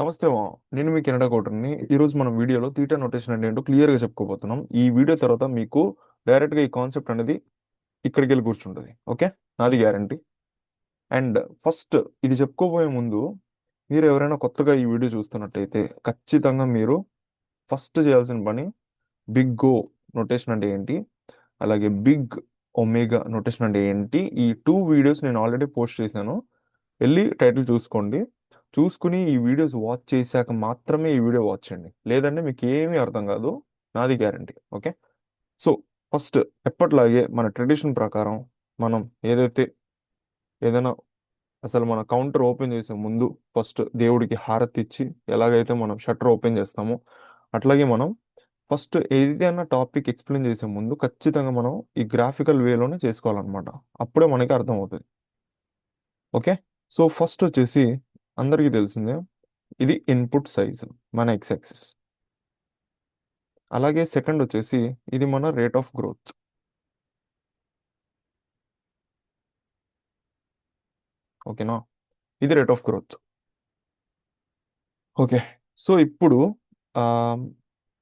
నమస్తే నేను మీ కెనడా కోటర్ని. ఈరోజు మనం వీడియోలో తీటా నొటేషన్ అంటే ఏంటో క్లియర్గా చెప్పుకోబోతున్నాం. ఈ వీడియో తర్వాత మీకు డైరెక్ట్గా ఈ కాన్సెప్ట్ అనేది ఇక్కడికి వెళ్ళి కూర్చుంటుంది. ఓకే, నాది గ్యారంటీ. అండ్ ఫస్ట్ ఇది చెప్పుకోబోయే ముందు మీరు ఎవరైనా కొత్తగా ఈ వీడియో చూస్తున్నట్టయితే ఖచ్చితంగా మీరు ఫస్ట్ చేయాల్సిన పని బిగ్ గో నొటేషన్ అంటే ఏంటి, అలాగే బిగ్ ఒమేగా నొటేషన్ అంటే ఏంటి, ఈ టూ వీడియోస్ నేను ఆల్రెడీ పోస్ట్ చేశాను. వెళ్ళి టైటిల్ చూసుకోండి. చూసుకుని ఈ వీడియోస్ వాచ్ చేశాక మాత్రమే ఈ వీడియో వాచ్ చేయండి, లేదంటే మీకు ఏమీ అర్థం కాదు, నాది గ్యారంటీ. ఓకే, సో ఫస్ట్ ఎప్పట్లాగే మన ట్రెడిషన్ ప్రకారం మనం ఏదైతే ఏదైనా అసలు మన కౌంటర్ ఓపెన్ చేసే ముందు ఫస్ట్ దేవుడికి హారతి ఇచ్చి ఎలాగైతే మనం షట్టర్ ఓపెన్ చేస్తామో అట్లాగే మనం ఫస్ట్ ఏదైనా టాపిక్ ఎక్స్ప్లెయిన్ చేసే ముందు ఖచ్చితంగా మనం ఈ గ్రాఫికల్ వేలోనే చేసుకోవాలన్నమాట. అప్పుడే మనకి అర్థం అవుతుంది. ఓకే, సో ఫస్ట్ వచ్చేసి అందరికీ తెలిసిందే, ఇది ఇన్పుట్ సైజ్ మన ఎక్స్ యాక్సిస్. అలాగే సెకండ్ వచ్చేసి ఇది మన రేట్ ఆఫ్ గ్రోత్. ఓకేనా, ఇది rate of growth. Okay, so ఇప్పుడు ఆ,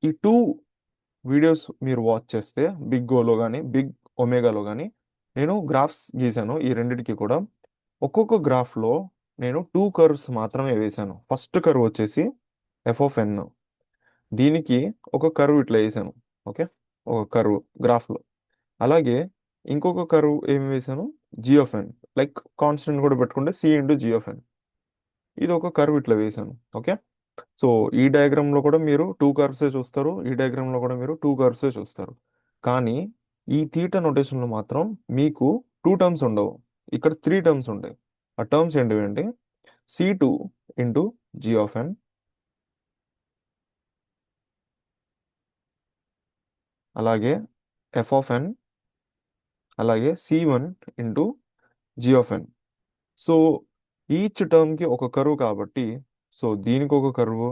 ఈ టూ వీడియోస్ మీరు వాచ్ చేస్తే బిగ్ గోలో కానీ బిగ్ ఒమేగాలో కానీ నేను గ్రాఫ్స్ గీసాను. ఈ రెండిటికి కూడా ఒక్కొక్క గ్రాఫ్లో నేను టూ కర్వ్స్ మాత్రమే వేశాను. ఫస్ట్ కర్వ్ వచ్చేసి ఎఫ్ ఆఫ్ ఎన్, దీనికి ఒక కర్వ్ ఇట్లా వేసాను. ఓకే, ఒక కర్వ్ గ్రాఫ్లో. అలాగే ఇంకొక కర్వ్ ఏమి వేసాను, g of n, like constant కూడా పెట్టుకుంటే C into g of n, ఇది ఒక కర్వ్ ఇట్లా వేసాను. ఓకే, సో ఈ డయాగ్రామ్లో కూడా మీరు టూ కర్వ్సే చూస్తారు, ఈ డయాగ్రామ్లో కూడా మీరు టూ కర్వ్సే చూస్తారు. కానీ ఈ థీటా నొటేషన్లో మాత్రం మీకు టూ టర్మ్స్ ఉండవు, ఇక్కడ త్రీ టర్మ్స్ ఉంటాయి. ఆ టర్మ్స్ ఏంటివి అంటే C2 into g of n, అలాగే ఎఫ్ ఆఫ్ ఎన్, అలాగే C1 into g of n. So each టర్మ్కి ఒక కర్వ్ కాబట్టి, సో దీనికి ఒక కర్వ్,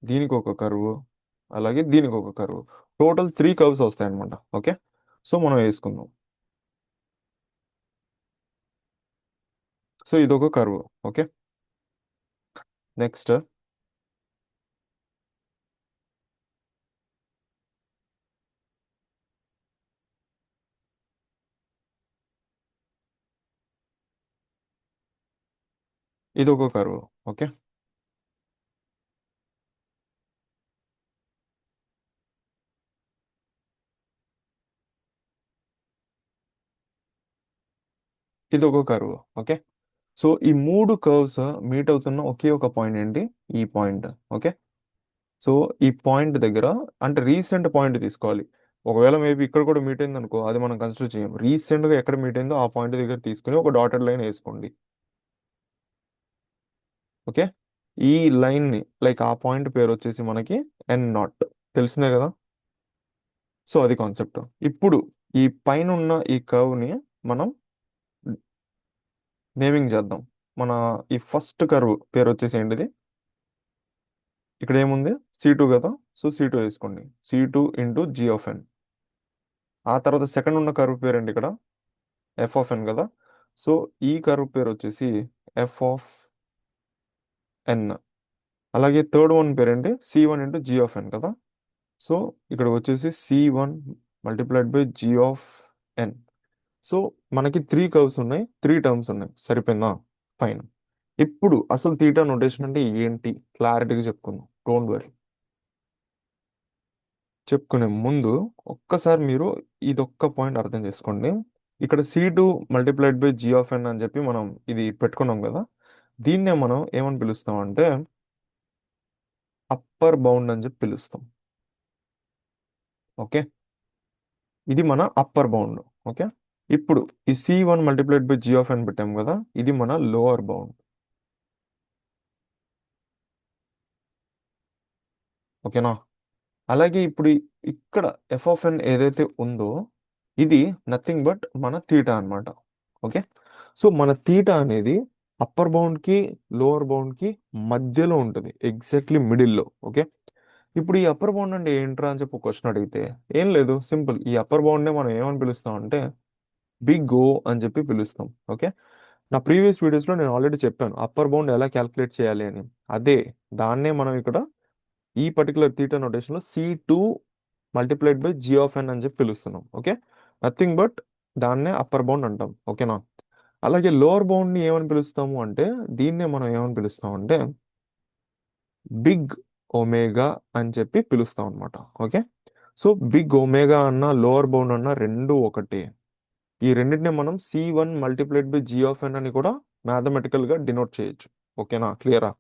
దీనికి ఒక కర్వ్, అలాగే దీనికి ఒక కర్వ్, టోటల్ త్రీ కర్వ్స్ వస్తాయి అనమాట. ఓకే, సో మనం వేసుకుందాం. సో ఇదొక కర్వ్. ఓకే, నెక్స్ట్ ఇదొక కర్వ్. ఓకే, ఇదొక కర్వ్. ఓకే, సో ఈ మూడు కర్వ్స్ మీట్ అవుతున్న ఒకే ఒక పాయింట్ ఏంటి, ఈ పాయింట్. ఓకే, సో ఈ పాయింట్ దగ్గర అంటే రీసెంట్ పాయింట్ తీసుకోవాలి. ఒకవేళ మేబీ ఇక్కడ కూడా మీట్ అయింది అనుకో, అది మనం కన్సిడర్ చేయం. రీసెంట్గా ఎక్కడ మీట్ అయిందో ఆ పాయింట్ దగ్గర తీసుకుని ఒక డాటెడ్ లైన్ వేసుకోండి. ఓకే, ఈ లైన్ని లైక్ ఆ పాయింట్ పేరు వచ్చేసి మనకి ఎన్ నాట్, తెలిసిందే కదా. సో అది కాన్సెప్ట్. ఇప్పుడు ఈ పైన ఉన్న ఈ కర్వ్ని మనం నేమింగ్ చేద్దాం. మన ఈ ఫస్ట్ కర్వ్ పేరు వచ్చేసి ఏంటిది, ఇక్కడ ఏముంది C2 కదా, సో C2 వేసుకోండి, C2 ఇంటూ జీ ఆఫ్ ఎన్. ఆ తర్వాత సెకండ్ ఉన్న కర్వ్ పేరు ఏంటి ఇక్కడ, ఎఫ్ ఆఫ్ ఎన్ కదా, సో ఈ కర్వ్ పేరు వచ్చేసి ఎఫ్ ఆఫ్ ఎన్. అలాగే థర్డ్ వన్ పేరు ఏంటి, C1 into g of n కదా, సో ఇక్కడ వచ్చేసి C1 multiplied by g of n. So మనకి త్రీ కర్వ్స్ ఉన్నాయి, త్రీ టర్మ్స్ ఉన్నాయి, సరిపోయిందా. ఫైన్. ఇప్పుడు అసలు థీటా నొటేషన్ అంటే ఏంటి క్లారిటీగా చెప్పుకుందాం. డోంట్ వరీ, చెప్పుకునే ముందు ఒక్కసారి మీరు ఇదొక్క పాయింట్ అర్థం చేసుకోండి. ఇక్కడ C2 multiplied by g of n అని చెప్పి మనం ఇది పెట్టుకున్నాం కదా, దీన్నే మనం ఏమని పిలుస్తాం అంటే అప్పర్ బౌండ్ అని చెప్పి పిలుస్తాం. ఓకే, ఇది మన అప్పర్ బౌండ్. ఓకే, ఇప్పుడు ఈ C1 multiplied by g of n పెట్టాం కదా, ఇది మన లోవర్ బౌండ్. ఓకేనా, అలాగే ఇప్పుడు ఇక్కడ ఎఫ్ ఆఫ్ ఎన్ ఏదైతే ఉందో ఇది నథింగ్ బట్ మన తీటా అన్నమాట. ఓకే, సో మన తీటా అనేది అప్పర్ బౌండ్కి లోవర్ బౌండ్కి మధ్యలో ఉంటుంది, ఎగ్జాక్ట్లీ మిడిల్లో. ఓకే, ఇప్పుడు ఈ అప్పర్ బౌండ్ అంటే ఏంట్రా అని చెప్పి క్వశ్చన్ అడిగితే ఏం లేదు, సింపుల్. ఈ అప్పర్ బౌండ్నే మనం ఏమని పిలుస్తాం అంటే బిగ్ ఓ అని చెప్పి పిలుస్తాం. ఓకే, నా ప్రీవియస్ వీడియోస్లో నేను ఆల్రెడీ చెప్పాను అప్పర్ బౌండ్ ఎలా క్యాలిక్యులేట్ చేయాలి అని. అదే దాన్నే మనం ఇక్కడ ఈ పర్టికులర్ థీటా నోటేషన్లో C2 multiplied by g of n అని చెప్పి పిలుస్తున్నాం. ఓకే, నథింగ్ బట్ దాన్నే అప్పర్ బౌండ్ అంటాం. ఓకేనా? అలాగే లోవర్ బౌండ్ని ఏమని పిలుస్తాము అంటే దీన్నే మనం ఏమని పిలుస్తాం అంటే బిగ్ ఒమేగా అని చెప్పి పిలుస్తాం అనమాట. ఓకే, సో బిగ్ ఒమేగా అన్న లోవర్ బౌండ్ అన్న రెండు ఒకటే. ఈ రెండింటిని మనం C1 multiplied by g of n అని కూడా మ్యాథమెటికల్గా డినోట్ చేయొచ్చు. ఓకేనా? క్లియరా?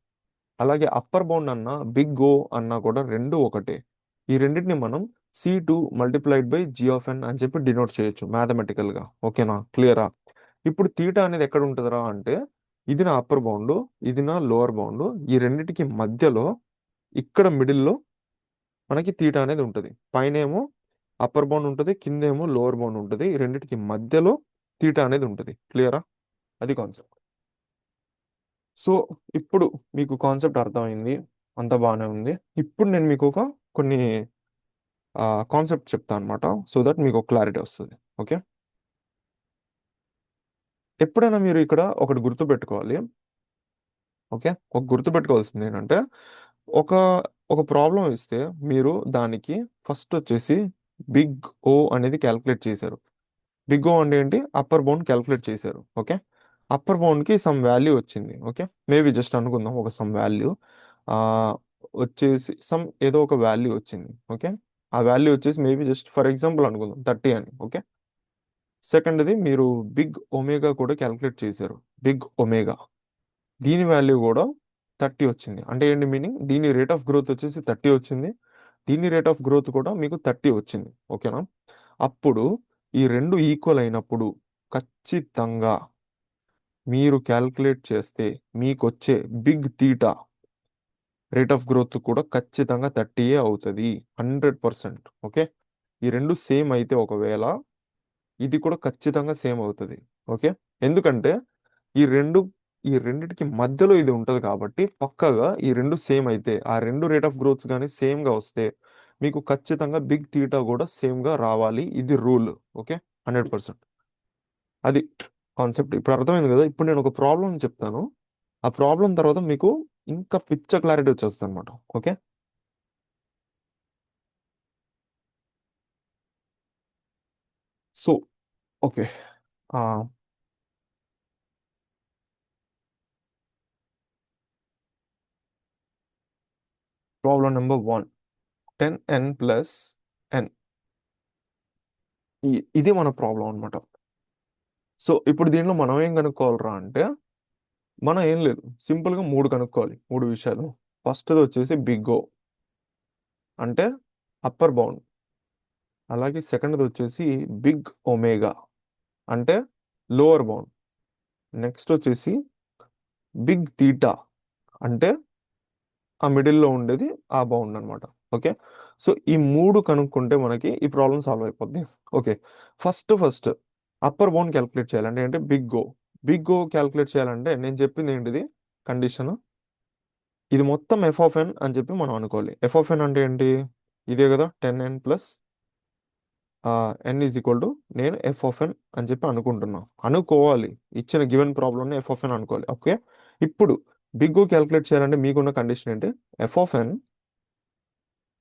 అలాగే అప్పర్ బౌండ్ అన్న బిగ్ ఓ అన్న కూడా రెండు ఒకటే. ఈ రెండింటిని మనం C2 multiplied by g of n అని చెప్పి డినోట్ చేయొచ్చు మ్యాథమెటికల్గా. ఓకేనా? క్లియరా? ఇప్పుడు తీటా అనేది ఎక్కడ ఉంటుందిరా అంటే ఇది నా అప్పర్ బౌండ్, ఇది నా లోవర్ బౌండ్. ఈ రెండింటికి మధ్యలో ఇక్కడ మిడిల్లో మనకి తీటా అనేది ఉంటుంది. పైనేమో అప్పర్ బౌండ్ ఉంటుంది, కిందేమో లోవర్ బౌండ్ ఉంటుంది. ఈ రెండింటికి మధ్యలో తీటా అనేది ఉంటుంది. క్లియరా? అది కాన్సెప్ట్. సో ఇప్పుడు మీకు కాన్సెప్ట్ అర్థమైంది, అంత బాగానే ఉంది. ఇప్పుడు నేను మీకు కొన్ని కాన్సెప్ట్ చెప్తాను అనమాట, సో దట్ మీకు ఒక క్లారిటీ వస్తుంది. ఓకే, ఎప్పుడైనా మీరు ఇక్కడ ఒకటి గుర్తుపెట్టుకోవాలి. ఓకే, ఒక గుర్తుపెట్టుకోవాల్సింది ఏంటంటే ఒక ఒక ప్రాబ్లం ఇస్తే మీరు దానికి ఫస్ట్ వచ్చేసి బిగ్ ఓ అనేది క్యాల్కులేట్ చేశారు. బిగ్ ఓ అంటే ఏంటి? అప్పర్ బౌండ్ క్యాల్కులేట్ చేశారు. ఓకే, అప్పర్ బౌండ్కి సమ్ వాల్యూ వచ్చింది. ఓకే, మేబీ జస్ట్ అనుకుందాం ఒక సమ్ వాల్యూ వచ్చేసి సమ్ ఏదో ఒక వాల్యూ వచ్చింది. ఓకే, ఆ వాల్యూ వచ్చేసి మేబీ జస్ట్ ఫర్ ఎగ్జాంపుల్ అనుకుందాం 30 అని. ఓకే, సెకండ్ది మీరు బిగ్ ఒమేగా కూడా క్యాల్కులేట్ చేశారు. బిగ్ ఒమేగా దీని వాల్యూ కూడా 30 వచ్చింది. అంటే ఏంటి మీనింగ్? దీని రేట్ ఆఫ్ గ్రోత్ వచ్చేసి 30 వచ్చింది, దీని రేట్ ఆఫ్ గ్రోత్ కూడా మీకు 30 వచ్చింది. ఓకేనా? అప్పుడు ఈ రెండు ఈక్వల్ అయినప్పుడు ఖచ్చితంగా మీరు క్యాల్కులేట్ చేస్తే మీకు వచ్చే big theta rate of growth కూడా ఖచ్చితంగా 30 అవుతుంది, 100%. ఓకే, ఈ రెండు సేమ్ అయితే ఒకవేళ ఇది కూడా ఖచ్చితంగా సేమ్ అవుతుంది. ఓకే, ఎందుకంటే ఈ రెండు ఈ రెండిటికి మధ్యలో ఇది ఉంటుంది కాబట్టి పక్కగా ఈ రెండు సేమ్ అయితే ఆ రెండు రేట్ ఆఫ్ గ్రోత్స్ కానీ సేమ్గా వస్తే మీకు ఖచ్చితంగా బిగ్ థీటా కూడా సేమ్గా రావాలి. ఇది రూల్. ఓకే, 100%. అది కాన్సెప్ట్. ఇప్పుడు అర్థమైంది కదా? ఇప్పుడు నేను ఒక ప్రాబ్లం చెప్తాను, ఆ ప్రాబ్లం తర్వాత మీకు ఇంకా పిచ్చ క్లారిటీ వచ్చేస్తుంది అనమాట. Okay, so okay, problem number 1, 10n plus n. ఇది మన ప్రాబ్లం అనమాట. సో ఇప్పుడు దీనిలో మనం ఏం కనుక్కోవాలరా అంటే మనం ఏం లేదు, సింపుల్గా మూడు కనుక్కోవాలి, మూడు విషయాలు. ఫస్ట్ది వచ్చేసి బిగ్ ఓ అంటే అప్పర్ బౌండ్. అలాగే సెకండ్ది వచ్చేసి బిగ్ ఒమేగా అంటే లోవర్ బౌండ్. నెక్స్ట్ వచ్చేసి బిగ్ తీటా అంటే ఆ మిడిల్లో ఉండేది ఆ బౌండ్ అనమాట. ఓకే, సో ఈ మూడు కనుక్కుంటే మనకి ఈ ప్రాబ్లం సాల్వ్ అయిపోద్ది. Okay, first upper bound calculate చేయాలంటే ఏంటి? బిగ్ ఓ క్యాలిక్యులేట్ చేయాలంటే నేను చెప్పింది ఏంటిది కండిషన్? ఇది మొత్తం ఎఫ్ ఆఫ్ ఎన్ అని చెప్పి మనం అనుకోవాలి. ఎఫ్ ఆఫ్ ఎన్ అంటే ఏంటి? ఇదే కదా, 10n plus n is equal to నేను ఎఫ్ ఆఫ్ ఎన్ అని చెప్పి అనుకోవాలి. ఇచ్చిన గివెన్ ప్రాబ్లమ్ని ఎఫ్ ఆఫ్ ఎన్ అనుకోవాలి. ఓకే, ఇప్పుడు బిగ్ ఓ క్యాలిక్యులేట్ చేయాలంటే మీకున్న కండిషన్ ఏంటి? F of n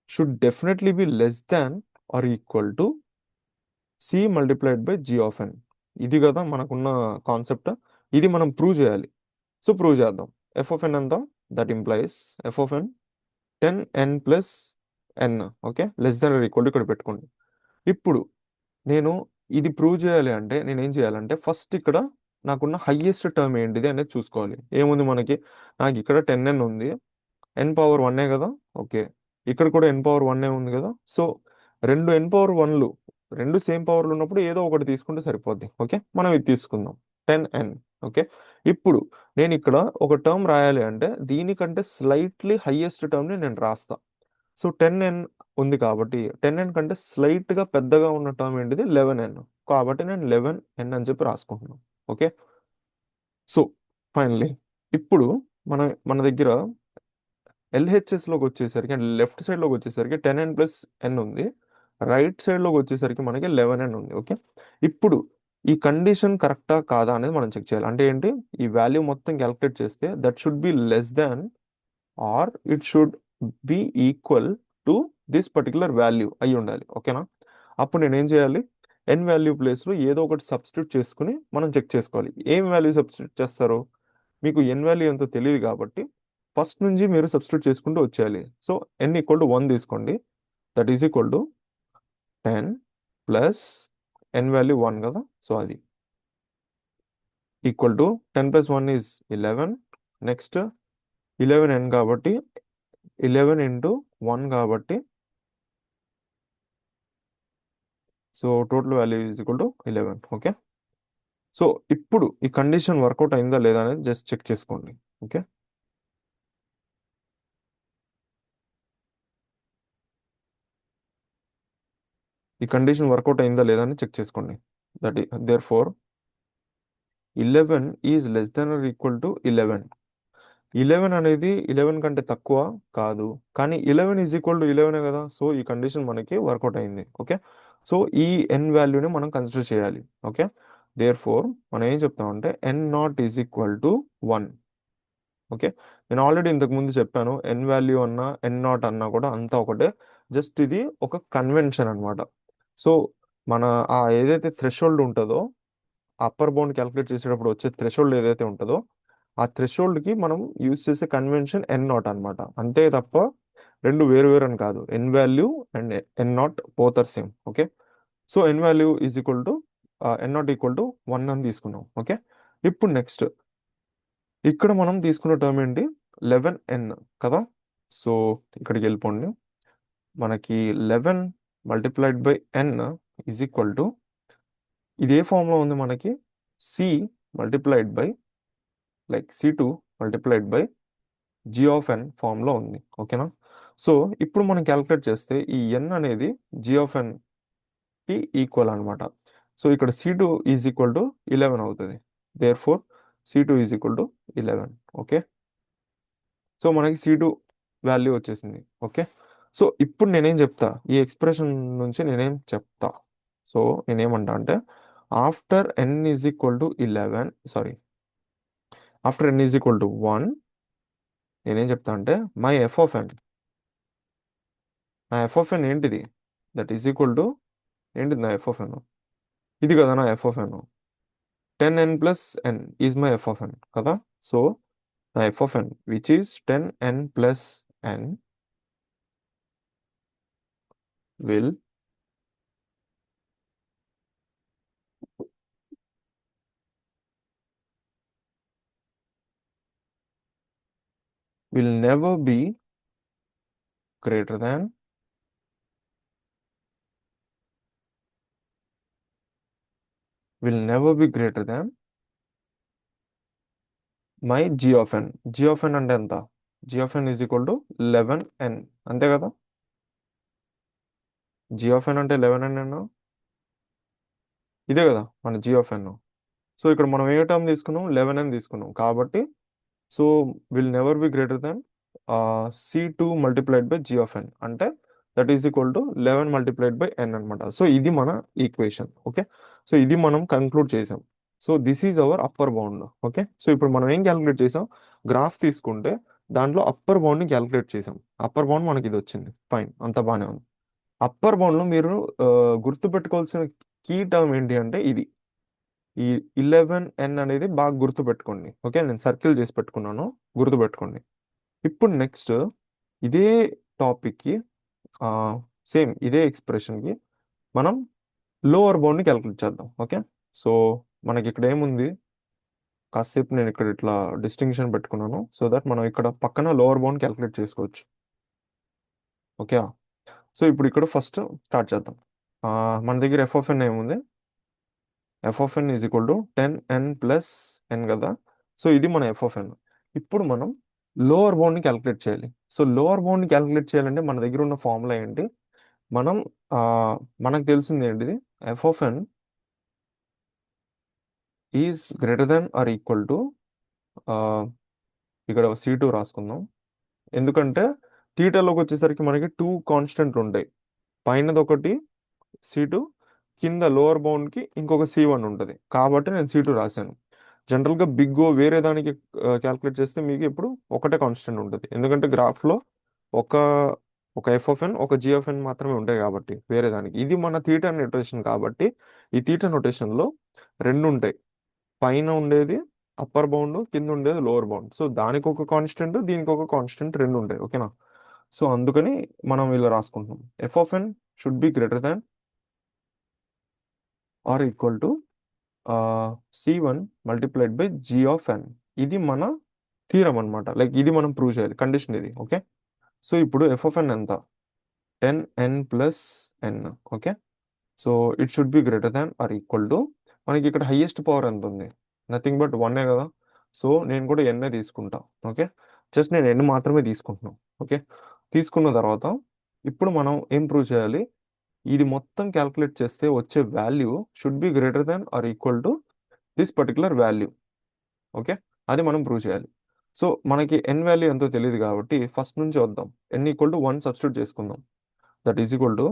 should definitely be less than or equal to c multiplied by g of n. ఇది కదా మనకున్న కాన్సెప్ట్. ఇది మనం ప్రూవ్ చేయాలి. సో ప్రూవ్ చేద్దాం. ఎఫ్ ఆఫ్ ఎన్ ఎంత? That implies f of n 10n plus n. Okay, less than or equal to ఇక్కడ పెట్టుకోండి. ఇప్పుడు నేను ఇది ప్రూవ్ చేయాలి అంటే నేను ఏం చేయాలంటే ఫస్ట్ ఇక్కడ నాకున్న హైయెస్ట్ టర్మ్ ఏంటిది అనేది చూసుకోవాలి. ఏముంది మనకి? నాకు ఇక్కడ 10n ఉంది, ఎన్ పవర్ 1 కదా. ఓకే, ఇక్కడ కూడా ఎన్ పవర్ 1 ఉంది కదా. సో రెండు ఎన్ పవర్ 1లు రెండు సేమ్ పవర్లు ఉన్నప్పుడు ఏదో ఒకటి తీసుకుంటే సరిపోద్ది. ఓకే, మనం ఇది తీసుకుందాం 10n. ఓకే, ఇప్పుడు నేను ఇక్కడ ఒక టర్మ్ రాయాలి అంటే దీనికంటే స్లైట్లీ హైయెస్ట్ టర్మ్ని నేను రాస్తా. సో 10n ఉంది కాబట్టి 10n కంటే స్లైట్గా పెద్దగా ఉన్న టర్మ్ ఏంటిది? 11n. కాబట్టి నేను 11n అని చెప్పి రాసుకుంటున్నాను. ఓకే, సో ఫైనలీ ఇప్పుడు మన మన దగ్గర ఎల్హెచ్ఎస్లోకి వచ్చేసరికి అంటే లెఫ్ట్ సైడ్లోకి వచ్చేసరికి 10n ప్లస్ ఎన్ ఉంది, రైట్ సైడ్లోకి వచ్చేసరికి మనకి 11n ఉంది. ఓకే, ఇప్పుడు ఈ కండిషన్ కరెక్టా కాదా అనేది మనం చెక్ చేయాలి. అంటే ఏంటి? ఈ వాల్యూ మొత్తం క్యాలిక్యులేట్ చేస్తే that should be less than are it should B equal to this particular value అయి ఉండాలి. ఓకేనా? అప్పుడు నేను ఏం చేయాలి? ఎన్ వాల్యూ ప్లేస్లో ఏదో ఒకటి సబ్స్టిట్యూట్ చేసుకుని మనం చెక్ చేసుకోవాలి. ఏం వాల్యూ సబ్స్టిట్యూట్ చేస్తారు? మీకు ఎన్ వాల్యూ ఎంతో తెలియదు కాబట్టి ఫస్ట్ నుంచి మీరు సబ్స్టిట్యూట్ చేసుకుంటూ వచ్చేయాలి. సో ఎన్ ఈక్వల్ టు 1 తీసుకోండి. That is equal to 10 plus n value 1 కదా, సో అది equal to 10 plus 1 is 11. Next 11n కాబట్టి 11 ఇంటూ 1 కాబట్టి so total value is equal to 11. Okay, so ఇప్పుడు ఈ కండిషన్ వర్కౌట్ అయిందా లేదా అనేది జస్ట్ చెక్ చేసుకోండి. ఓకే, ఈ కండిషన్ వర్కౌట్ అయిందా లేదా అని చెక్ చేసుకోండి. That therefore 11 is less than or equal to 11. 11 అనేది 11 కంటే తక్కువ కాదు, కానీ 11 ఈజ్ ఈక్వల్ టు 11 కదా, సో ఈ కండిషన్ మనకి వర్కౌట్ అయింది. ఓకే, సో ఈ ఎన్ వాల్యూని మనం కన్సిడర్ చేయాలి. ఓకే, దేర్ ఫోర్ మనం ఏం చెప్తామంటే n not is equal to 1. Okay, నేను ఆల్రెడీ ఇంతకు ముందు చెప్పాను, ఎన్ వాల్యూ అన్నా ఎన్ నాట్ అన్నా కూడా అంతా ఒకటే, జస్ట్ ఇది ఒక కన్వెన్షన్ అనమాట. సో మన ఏదైతే థ్రెషోల్డ్ ఉంటుందో, అప్పర్ బౌండ్ క్యాలిక్యులేట్ చేసేటప్పుడు వచ్చే థ్రెషోల్డ్ ఏదైతే ఉంటుందో ఆ థ్రెషోల్డ్కి మనం యూజ్ చేసే కన్వెన్షన్ ఎన్ నాట్ అనమాట. అంతే తప్ప రెండు వేరు వేరు అని కాదు. N value and n not both are same. Okay, so n value is equal to n not equal to 1 అని తీసుకున్నాం. ఓకే, ఇప్పుడు నెక్స్ట్ ఇక్కడ మనం తీసుకున్న టర్మ్ ఏంటి? 11n కదా, సో ఇక్కడికి వెళ్ళిపోండి. మనకి 11 multiplied by n is equal to ఇదే ఫామ్లో ఉంది మనకి, C multiplied by like C2 multiplied by g of n ఫామ్లో ఉంది. ఓకేనా? సో ఇప్పుడు మనం క్యాలిక్యులేట్ చేస్తే ఈ n అనేది g ఆఫ్ n కి ఈక్వల్ అనమాట. సో ఇక్కడ C2 ఈజ్ ఈక్వల్ టు 11 అవుతుంది. Therefore C2 is equal to 11. Okay, so మనకి C2 వాల్యూ వచ్చేసింది. ఓకే, సో ఇప్పుడు నేనేం చెప్తా, ఈ ఎక్స్ప్రెషన్ నుంచి నేనేం చెప్తా, సో నేనేమంటా అంటే after n is equal to 11, sorry, after n is equal to 1 నేనేం చెప్తా అంటే మై ఎఫ్ ఆఫ్ ఎన్, నా ఎఫ్ ఆఫ్ ఎన్ ఏంటిది? దట్ ఈజ్ ఈక్వల్ టు ఏంటిది? నా ఎఫ్ ఆఫ్ ఎన్ ఇది కదా, నా f of n 10n plus n is my f of n కదా. సో నా f of n which is 10n plus n will never be greater than my g of n. g of n అంటే ఎంత? g of n is equal to 11n, అంతే కదా. g of n అంటే 11n ఇదే కదా మన g of n. So ఇక్కడ మనం ఏ టర్మ్ తీసుకున్నాం? 11n తీసుకున్నాం కాబట్టి so will never B greater than C2 multiplied by g of n అంటే that is equal to 11 multiplied by n అనమాట. సో ఇది మన ఈక్వేషన్. ఓకే, సో ఇది మనం కన్క్లూడ్ చేసాం. So this is our upper bound. Okay, so ఇప్పుడు మనం ఏం క్యాలిక్యులేట్ చేసాం? గ్రాఫ్ తీసుకుంటే దాంట్లో అప్పర్ బౌండ్ని క్యాలిక్యులేట్ చేసాం. అప్పర్ బౌండ్ మనకి ఇది వచ్చింది. ఫైన్, అంత బాగానే ఉంది. అప్పర్ బౌండ్లో మీరు గుర్తుపెట్టుకోవాల్సిన కీ టర్మ్ ఏంటి అంటే ఇది, ఈ 11n అనేది బాగా గుర్తుపెట్టుకోండి. ఓకే, నేను సర్కిల్ చేసి పెట్టుకున్నాను, గుర్తుపెట్టుకోండి. ఇప్పుడు నెక్స్ట్ ఇదే టాపిక్కి సేమ్ ఇదే ఎక్స్ప్రెషన్కి మనం లోవర్ బౌండ్ని క్యాలిక్యులేట్ చేద్దాం. ఓకే, సో మనకి ఇక్కడ ఏముంది? కాసేపు నేను ఇక్కడ ఇట్లా డిస్టింక్షన్ పెట్టుకున్నాను సో దట్ మనం ఇక్కడ పక్కన లోవర్ బౌండ్ క్యాలిక్యులేట్ చేసుకోవచ్చు. ఓకే, సో ఇప్పుడు ఇక్కడ ఫస్ట్ స్టార్ట్ చేద్దాం. మన దగ్గర ఎఫ్ ఆఫ్ ఎన్ ఏముంది? F of n is equal to 10n plus n కదా, సో ఇది మన ఎఫ్ ఆఫ్ ఎన్. ఇప్పుడు మనం లోవర్ బౌండ్ని క్యాలిక్యులేట్ చేయాలి. సో లోవర్ బౌండ్ని క్యాలిక్యులేట్ చేయాలంటే మన దగ్గర ఉన్న ఫార్ములా ఏంటి? మనం మనకు తెలిసింది ఏంటిది? F of n is greater than or equal to ఇక్కడ C2 రాసుకుందాం. ఎందుకంటే థీటాలోకి వచ్చేసరికి మనకి 2 కాన్స్టెంట్లు ఉంటాయి. పైనది ఒకటి C2, కింద లోవర్ బౌండ్కి ఇంకొక C1 ఉంటుంది కాబట్టి నేను C2 రాశాను. జనరల్గా బిగ్ వేరే దానికి క్యాల్కులేట్ చేస్తే మీకు ఇప్పుడు ఒకటే కాన్స్టెంట్ ఉంటుంది, ఎందుకంటే గ్రాఫ్లో ఒక ఒక ఎఫ్ ఆఫ్ ఎన్ ఒక జీ ఆఫ్ ఎన్ మాత్రమే ఉంటాయి కాబట్టి వేరే దానికి. ఇది మన థీటా నొటేషన్ కాబట్టి ఈ థీటా నొటేషన్లో రెండు ఉంటాయి, పైన ఉండేది అప్పర్ బౌండ్, కింద ఉండేది లోవర్ బౌండ్. సో దానికి ఒక కాన్స్టెంట్, దీనికి ఒక కాన్స్టెంట్, రెండు ఉంటాయి. ఓకేనా? సో అందుకని మనం ఇలా రాసుకుంటున్నాం, f of n should be greater than or equal to C1 multiplied by g of n. ఇది మన థీరం అనమాట, లైక్ ఇది మనం ప్రూవ్ చేయాలి, కండిషన్ ఇది. ఓకే, సో ఇప్పుడు ఎఫ్ ఆఫ్ ఎన్ ఎంత, 10n plus n. Okay, so it should be greater than or equal to, మనకి ఇక్కడ హైయెస్ట్ పవర్ ఎంత ఉంది, నథింగ్ బట్ వన్నే కదా. సో నేను కూడా ఎన్నే తీసుకుంటా. ఓకే, జస్ట్ నేను ఎన్ మాత్రమే తీసుకుంటున్నాను. ఓకే, తీసుకున్న తర్వాత ఇప్పుడు మనం ఏం ప్రూవ్ చేయాలి, ఇది మొత్తం క్యాల్కులేట్ చేస్తే వచ్చే value should be greater than or equal to this particular value. Okay, అది మనం ప్రూవ్ చేయాలి. సో మనకి ఎన్ వాల్యూ ఎంతో తెలియదు కాబట్టి ఫస్ట్ నుంచి వద్దాం, ఎన్ ఈక్వల్ టు 1 సబ్స్టిట్యూట్ చేసుకుందాం. That is equal to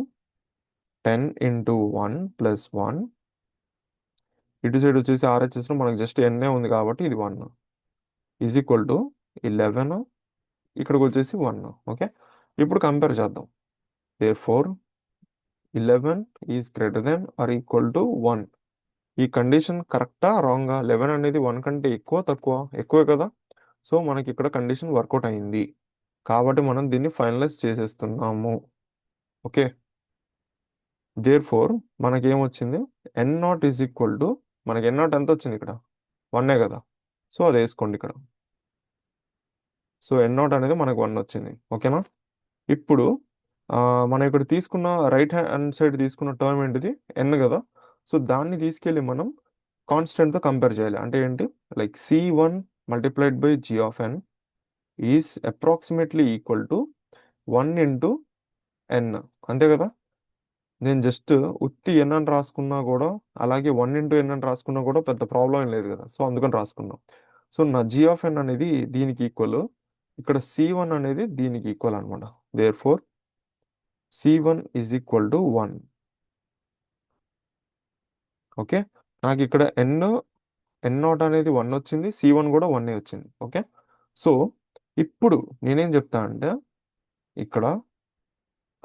10 into 1 plus 1, ఇటు సైడ్ వచ్చేసి ఆర్హెచ్ఎస్లో మనకు జస్ట్ ఎన్ఏ ఉంది కాబట్టి ఇది 1 ఈజ్ ఈక్వల్ టు 11, ఇక్కడికి వచ్చేసి 1. ఓకే, ఇప్పుడు కంపేర్ చేద్దాం. Therefore 11 is greater than or equal to 1. ఈ కండిషన్ కరెక్టా రాంగా? 11 అనేది 1 కంటే ఎక్కువ తక్కువ? ఎక్కువే కదా. సో మనకి ఇక్కడ కండిషన్ వర్కౌట్ అయింది కాబట్టి మనం దీన్ని ఫైనలైజ్ చేసేస్తున్నాము. ఓకే, దేర్ ఫోర్ మనకి ఏమొచ్చింది, ఎన్ నాట్ ఈజ్ ఈక్వల్ టు, మనకి ఎన్ నాట్ ఎంత వచ్చింది ఇక్కడ, 1 కదా. సో అది వేసుకోండి ఇక్కడ. సో ఎన్ నాట్ అనేది మనకు 1 వచ్చింది. ఓకేనా? ఇప్పుడు మనం ఇక్కడ తీసుకున్న రైట్ హ్యాండ్ సైడ్ తీసుకున్న టర్మ్ ఏంటిది, ఎన్ కదా. సో దాన్ని తీసుకెళ్ళి మనం కాన్స్టెంట్తో కంపేర్ చేయాలి. అంటే ఏంటి, like C1 multiplied by g of n is approximately equal to 1 into n. అంతే కదా. నేను జస్ట్ ఉత్తి ఎన్ అని రాసుకున్నా కూడా, అలాగే 1 ఇంటూ ఎన్ అని రాసుకున్నా కూడా పెద్ద ప్రాబ్లం ఏం లేదు కదా. సో అందుకని రాసుకుందాం. సో నా జీ ఆఫ్ ఎన్ అనేది దీనికి ఈక్వల్, ఇక్కడ C1 అనేది దీనికి ఈక్వల్ అనమాట. Therefore C1 is equal to 1. Okay, నాకు ఇక్కడ ఎన్ నాట్ అనేది 1 వచ్చింది, C1 కూడా 1 వచ్చింది. ఓకే, సో ఇప్పుడు నేనేం చెప్తా అంటే, ఇక్కడ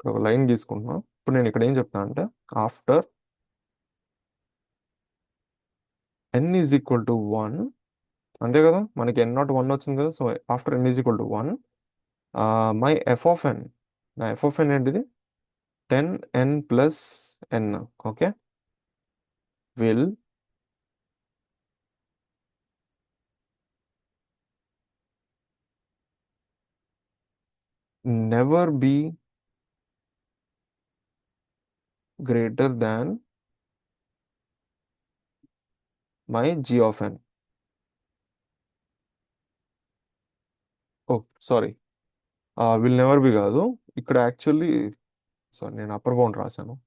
ఒక లైన్ తీసుకుంటున్నా. ఇప్పుడు నేను ఇక్కడ ఏం చెప్తా అంటే, after n is equal to 1, అంతే కదా, మనకి ఎన్ నాట్ 1 వచ్చింది కదా. So after n is equal to 1, my f of n, నా ఎఫ్ ఆఫ్ ఎన్ ఏంటిది, 10n plus n. Okay, will never be greater than my g of n. Oh sorry, will never be కాదు, ఇక్కడ actually sorry నేను upper bound రాశాను.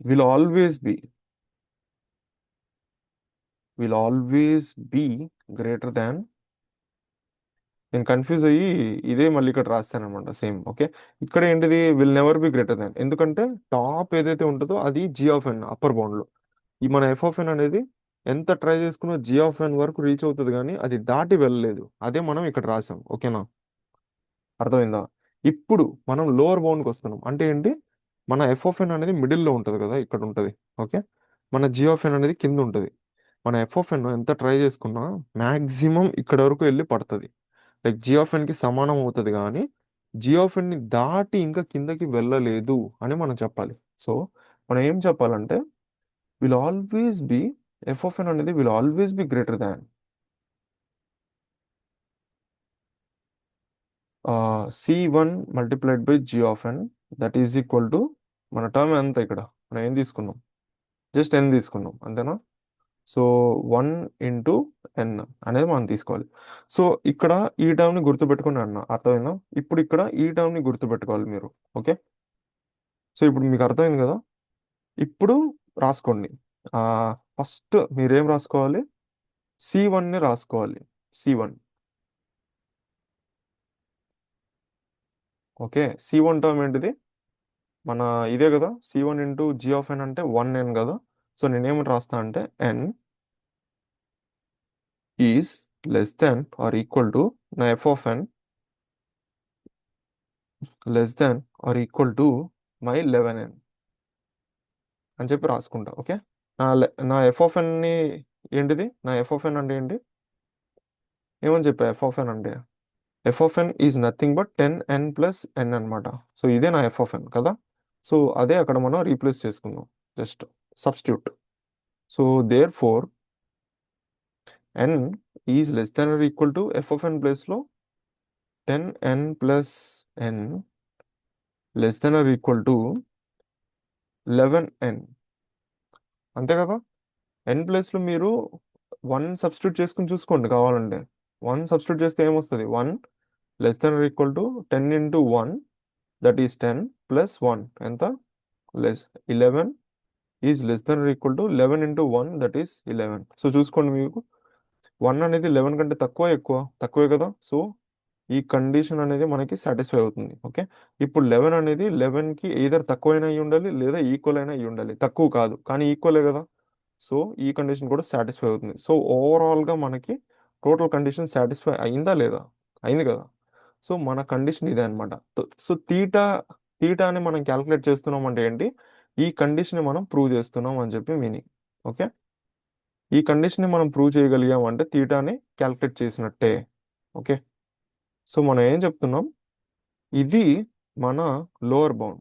Will always be, will always be greater than, నేను confuse అయ్యి ఇదే మళ్ళీ ఇక్కడ రాస్తాను అనమాట సేమ్. ఓకే, ఇక్కడ ఏంటిది, విల్ నెవర్ బి గ్రేటర్ దాన్, ఎందుకంటే టాప్ ఏదైతే ఉంటుందో అది జీ ఆఫ్ ఎన్ అప్పర్ బౌండ్లో. ఈ మన ఎఫ్ ఆఫ్ ఎన్ అనేది ఎంత ట్రై చేసుకున్నా జీ ఆఫ్ ఎన్ వరకు రీచ్ అవుతుంది కానీ అది దాటి వెళ్ళలేదు. అదే మనం ఇక్కడ రాసాం. ఓకేనా, అర్థమైందా? ఇప్పుడు మనం లోవర్ బౌండ్కి వస్తున్నాం. అంటే ఏంటి, మన ఎఫ్ ఆఫ్ ఎన్ అనేది మిడిల్లో ఉంటుంది కదా, ఇక్కడ ఉంటుంది. ఓకే, మన జీ ఆఫ్ ఎన్ అనేది కింద ఉంటుంది. మన ఎఫ్ ఆఫ్ ఎన్ ఎంత ట్రై చేసుకున్నా మ్యాక్సిమం ఇక్కడ వరకు వెళ్ళి పడుతుంది, లైక్ జీ ఆఫ్ ఎన్కి సమానం అవుతుంది. కానీ జీ ఆఫ్ ఎన్ని దాటి ఇంకా కిందకి వెళ్ళలేదు అని మనం చెప్పాలి. సో మనం ఏం చెప్పాలంటే, will always be, f of n అనేది will always be greater than C1 multiplied by g of n. That is equal to, మన టర్మ్ ఎంత ఇక్కడ, మనం ఏం తీసుకున్నాం, జస్ట్ ఎన్ తీసుకున్నాం, అంతేనా. సో 1 ఇంటూ ఎన్ అనేది మనం తీసుకోవాలి. సో ఇక్కడ ఈ టర్మ్ని గుర్తుపెట్టుకుని అన్న, అర్థమైందా? ఇప్పుడు ఇక్కడ ఈ టర్మ్ని గుర్తుపెట్టుకోవాలి మీరు. ఓకే, సో ఇప్పుడు మీకు అర్థమైంది కదా. ఇప్పుడు రాసుకోండి. ఫస్ట్ మీరేం రాసుకోవాలి, C1ని రాసుకోవాలి. C1. ఓకే, C1 టర్మ్ ఏంటిది, మన ఇదే కదా, C1 into g of n అంటే 1n కదా. సో నేనేమి రాస్తా అంటే n is less than or equal to నా f of n less than or equal to my 11n అని చెప్పి రాసుకుంటా. ఓకే, నా ఎఫ్ ఆఫ్ ఎన్ని ఏంటిది, నా ఎఫ్ ఆఫ్ ఎన్ అంటే ఏంటి, ఏమని చెప్పా ఎఫ్ ఆఫ్ ఎన్ అంటే, f of n is nothing but 10n plus n అనమాట. సో ఇదే నా ఎఫ్ ఆఫ్ ఎన్ కదా. సో అదే అక్కడ మనం రీప్లేస్ చేసుకుందాం, just substitute. So therefore n is less than or equal to f of n ప్లేస్లో 10n plus n less than or equal to 11n, అంతే కదా. ఎన్ ప్లేస్లో మీరు 1 సబ్స్టిట్యూట్ చేసుకుని చూసుకోండి కావాలంటే. 1 సబ్స్టిట్యూట్ చేస్తే ఏమొస్తుంది, 1 less than or equal to 10 into 1 that is 10 plus 1 ఎంత, less 11 is less than or equal to 11 ఇంటూ 1 దట్ ఈస్ 11. సో చూసుకోండి, మీకు 1 అనేది 11 కంటే తక్కువ ఎక్కువ, తక్కువే కదా. సో ఈ కండిషన్ అనేది మనకి సాటిస్ఫై అవుతుంది. ఓకే, ఇప్పుడు 11 అనేది 11కి ఎయిదర్ తక్కువైనా అయి ఉండాలి లేదా ఈక్వల్ అయినా అయి ఉండాలి. తక్కువ కాదు కానీ ఈక్వలే కదా. సో ఈ కండిషన్ కూడా సాటిస్ఫై అవుతుంది. సో ఓవరాల్గా మనకి టోటల్ కండిషన్ సాటిస్ఫై అయిందా లేదా, అయింది కదా. సో మన కండిషన్ ఇదే అనమాట. సో తీటాని మనం క్యాల్కులేట్ చేస్తున్నాం అంటే ఏంటి, ఈ కండిషన్ మనం ప్రూవ్ చేస్తున్నాం అని చెప్పి మీనింగ్. ఓకే, ఈ కండిషన్ మనం ప్రూవ్ చేయగలిగాం అంటే తీటాని క్యాల్కులేట్ చేసినట్టే. ఓకే, సో మనం ఏం చెప్తున్నాం, ఇది మన లోవర్ బౌండ్,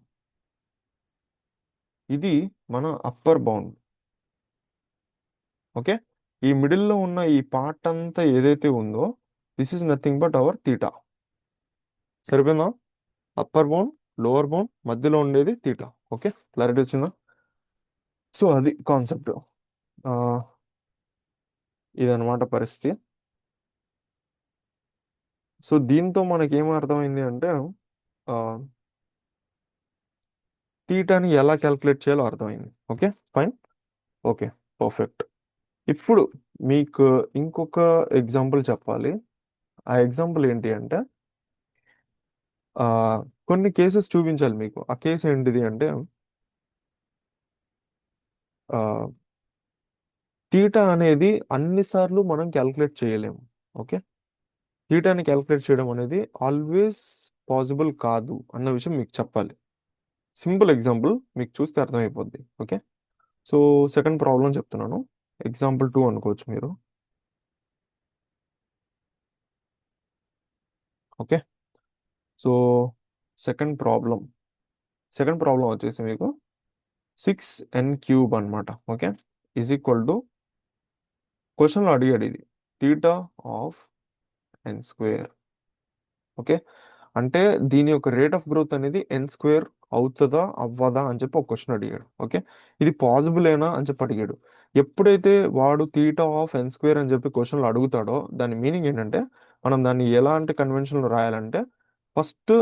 ఇది మన అప్పర్ బౌండ్. ఓకే, ఈ మిడిల్లో ఉన్న ఈ పార్ట్ అంతా ఏదైతే ఉందో this is nothing but our theta. సరిపోయిందా, అప్పర్ బౌండ్ లోవర్ బౌండ్ మధ్యలో ఉండేది తీటా. ఓకే, క్లారిటీ వచ్చిందా. సో అది కాన్సెప్ట్, ఇదనమాట పరిస్థితి. సో దీంతో మనకి ఏం అర్థమైంది అంటే తీటాని ఎలా క్యాల్కులేట్ చేయాలో అర్థమైంది. Okay fine, okay perfect. ఇప్పుడు మీకు ఇంకొక ఎగ్జాంపుల్ చెప్పాలి. ఆ ఎగ్జాంపుల్ ఏంటి అంటే ఆ, కొన్ని కేసెస్ చూపించాలి మీకు. ఆ కేసు ఏంటిది అంటే తీటా అనేది అన్నిసార్లు మనం క్యాల్కులేట్ చేయలేము. ఓకే, తీటాని క్యాల్కులేట్ చేయడం అనేది ఆల్వేస్ పాసిబుల్ కాదు అన్న విషయం మీకు చెప్పాలి. సింపుల్ ఎగ్జాంపుల్ మీకు చూస్తే అర్థమైపోద్ది. ఓకే, సో సెకండ్ ప్రాబ్లం చెప్తున్నాను, ఎగ్జాంపుల్ 2 అనుకోవచ్చు మీరు. ఓకే, సో సెకండ్ ప్రాబ్లం వచ్చేసి మీకు 6n³ అనమాట. ఓకే, ఈజ్ ఈక్వల్ టు క్వశ్చన్లో అడిగాడు ఇది తీటా ఆఫ్ n². ఓకే, అంటే దీని యొక్క రేట్ ఆఫ్ గ్రోత్ అనేది n² అవుతుందా అవ్వదా అని చెప్పి ఒక క్వశ్చన్ అడిగాడు. ఓకే, ఇది పాసిబుల్ అని చెప్పి అడిగాడు. ఎప్పుడైతే వాడు తీటా ఆఫ్ n² అని చెప్పి క్వశ్చన్లో అడుగుతాడో దాని మీనింగ్ ఏంటంటే మనం దాన్ని ఎలాంటి కన్వెన్షన్లో రాయాలంటే ఫస్ట్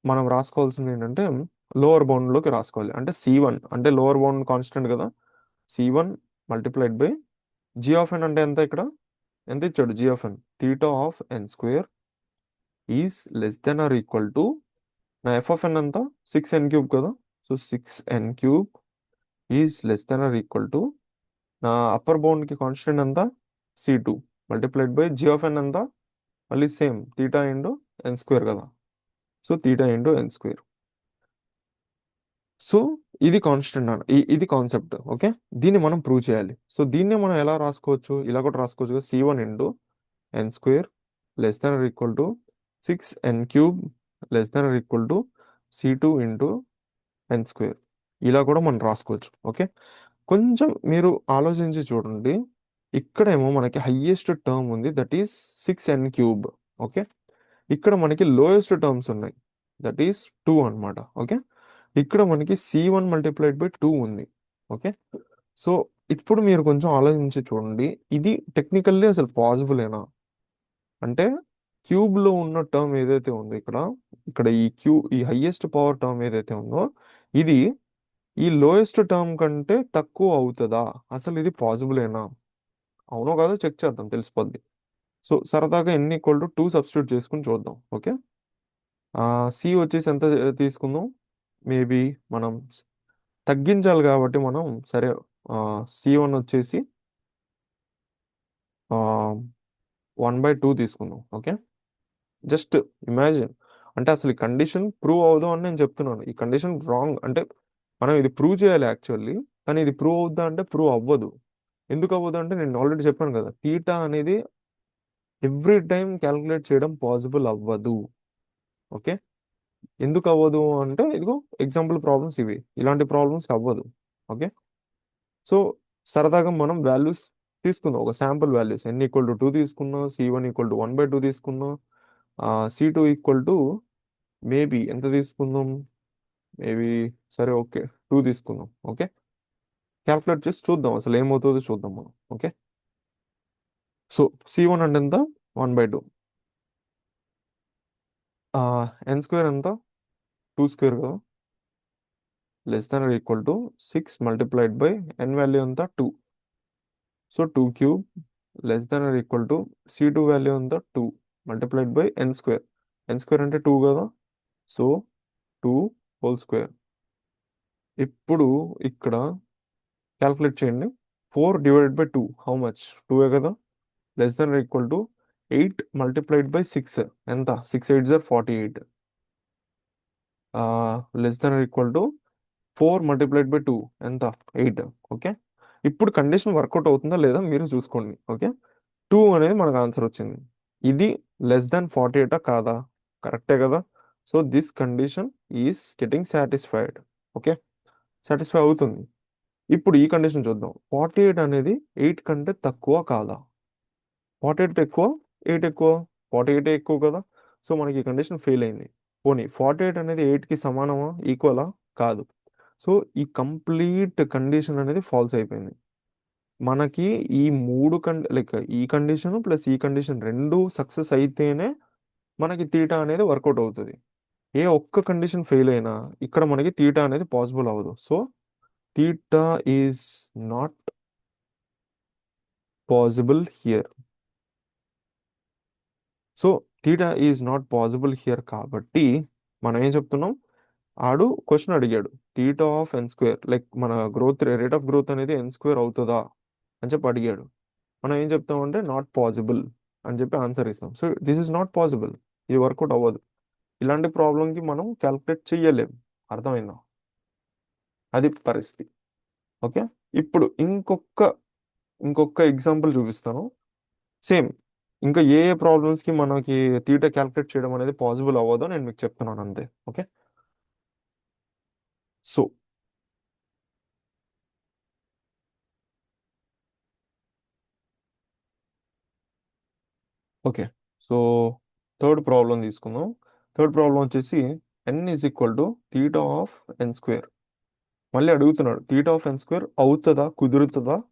మనం రాసుకోవాల్సింది ఏంటంటే లోవర్ బౌండ్లోకి రాసుకోవాలి. అంటే C1 అంటే లోవర్ బౌండ్ కాన్స్టెంట్ కదా, C1 multiplied by g of n అంటే ఎంత, ఇక్కడ ఎంత ఇచ్చాడు g of n, theta of n² is less than or equal to నా ఎఫ్ ఆఫ్ ఎన్ అంతా 6n³ కదా. So 6n³ is less than or equal to నా అప్పర్ బౌండ్కి కాన్స్టెంట్ అంతా C2 multiplied by g of n అంతా మళ్ళీ same theta into n² కదా. So theta into n². So ఇది కాన్స్టెంట్ ఇది కాన్సెప్ట్. ఓకే, దీన్ని మనం ప్రూవ్ చేయాలి. సో దీన్నే మనం ఎలా రాసుకోవచ్చు, ఇలా కూడా రాసుకోవచ్చు కదా, C1 into n² less than or equal to 6n³ less than or equal to C2 into n². ఇలా కూడా మనం రాసుకోవచ్చు. ఓకే, కొంచెం మీరు ఆలోచించి చూడండి. ఇక్కడేమో మనకి హయ్యెస్ట్ టర్మ్ ఉంది దట్ ఈస్ 6n³. ఓకే, ఇక్కడ మనకి లోయెస్ట్ టర్మ్స్ ఉన్నాయి దట్ ఈస్ 2 అనమాట. ఓకే, ఇక్కడ మనకి C1 మల్టిప్లైడ్ బై 2 ఉంది. ఓకే, సో ఇప్పుడు మీరు కొంచెం ఆలోచించి చూడండి, ఇది టెక్నికల్లీ అసలు పాసిబులేనా అంటే క్యూబ్లో ఉన్న టర్మ్ ఏదైతే ఉందో ఇక్కడ ఇక్కడ ఈ హైయెస్ట్ పవర్ టర్మ్ ఏదైతే ఉందో ఇది ఈ లోయెస్ట్ టర్మ్ కంటే తక్కువ అవుతుందా, అసలు ఇది పాసిబులేనా, అవునో కాదో చెక్ చేద్దాం తెలిసిపోద్ది. సో సరదాగా n ఈక్వల్ టు 2 సబ్స్టిట్యూట్ చేసుకుని చూద్దాం. ఓకే, సి వచ్చేసి ఎంత తీసుకుందాం, మేబీ మనం తగ్గించాలి కాబట్టి మనం సరే C1 వచ్చేసి 1/2 తీసుకుందాం. Okay, just imagine. అంటే అసలు ఈ కండిషన్ ప్రూవ్ అవ్వదు అని నేను చెప్తున్నాను. ఈ కండిషన్ రాంగ్ అంటే మనం ఇది ప్రూవ్ చేయాలి యాక్చువల్లీ, కానీ ఇది ప్రూవ్ అవుద్దా అంటే ప్రూవ్ అవ్వదు. ఎందుకు అవ్వదు అంటే నేను ఆల్రెడీ చెప్పాను కదా, తీటా అనేది ఎవ్రీ టైం క్యాలిక్యులేట్ చేయడం పాసిబుల్ అవ్వదు. ఓకే, ఎందుకు అవ్వదు అంటే ఇదిగో ఎగ్జాంపుల్ ప్రాబ్లమ్స్ ఇవి, ఇలాంటి ప్రాబ్లమ్స్ అవ్వదు. ఓకే, సో సరదాగా మనం వాల్యూస్ తీసుకుందాం, ఒక శాంపుల్ వాల్యూస్ n = 2 తీసుకున్నా, c1 = 1/2 తీసుకున్నా, c2 మేబీ ఎంత తీసుకుందాం, మేబీ సరే ఓకే 2 తీసుకుందాం. ఓకే, క్యాల్కులేట్ చేసి చూద్దాం అసలు ఏమవుతుందో చూద్దాం మనం. ఓకే, సో c1 అంటే ఎంత, 1/2. n² ఎంత, 2² కదా, < 6 × n వాల్యూ ఎంత 2, సో 2³ c2 వాల్యూ ఎంత 2 × n². అంటే 2 కదా, సో 2² ఇప్పుడు ఇక్కడ క్యాల్కులేట్ చేయండి. 4/2 హౌ మచ్, 2 కదా, < 8 × 6 ఎంత, 6 8 48, < 4 × 2 ఎంత, 8. ఓకే, ఇప్పుడు కండిషన్ వర్కౌట్ అవుతుందా లేదా మీరు చూసుకోండి. ఓకే, 2 అనేది మనకు ఆన్సర్ వచ్చింది. ఇది < 48 కాదా, కరెక్టే కదా, so this condition is getting satisfied. Okay, satisfy అవుతుంది. ఇప్పుడు ఈ కండిషన్ చూద్దాం, 48 అనేది 8 కంటే తక్కువ కాదా, 48 ఎక్కువ, 8 ఎక్కువ, 48 ఎక్కువ కదా, సో మనకి ఈ కండిషన్ ఫెయిల్ అయింది. పోనీ 48 అనేది 8కి సమానమా, ఈక్వలా, కాదు, సో ఈ కంప్లీట్ కండిషన్ అనేది ఫాల్స్ అయిపోయింది. మనకి ఈ మూడు లైక్ ఈ కండిషన్ ప్లస్ ఈ కండిషన్ రెండు సక్సెస్ అయితేనే మనకి తీటా అనేది వర్కౌట్ అవుతుంది. ఏ ఒక్క కండిషన్ ఫెయిల్ అయినా ఇక్కడ మనకి తీటా అనేది పాసిబుల్ అవ్వదు. So theta is not possible here. So theta is not possible here కాబట్టి మనం ఏం చెప్తున్నాం, ఆడు క్వశ్చన్ అడిగాడు θ(n²), లైక్ మన రేట్ ఆఫ్ గ్రోత్ అనేది n² అవుతుందా అని చెప్పి అడిగాడు. మనం ఏం చెప్తామంటే నాట్ పాసిబుల్ అని చెప్పి ఆన్సర్ ఇస్తాం. So this is not possible, ఇది వర్కౌట్ అవ్వదు. ఇలాంటి ప్రాబ్లంకి మనం క్యాల్కులేట్ చెయ్యలేము. అర్థమైందా, అది పరిస్థితి. ఓకే, ఇప్పుడు ఇంకొక ఎగ్జాంపుల్ చూపిస్తాను. సేమ్ ఇంకా ఏ ఏ ప్రాబ్లమ్స్కి మనకి తీటా క్యాల్కులేట్ చేయడం అనేది పాసిబుల్ అవ్వదో నేను మీకు చెప్తున్నాను అంతే. Okay, so okay, so third problem తీసుకుందాం. థర్డ్ ప్రాబ్లం వచ్చేసి n = θ(n²). మళ్ళీ అడుగుతున్నాడు θ(n²) అవుతుందా,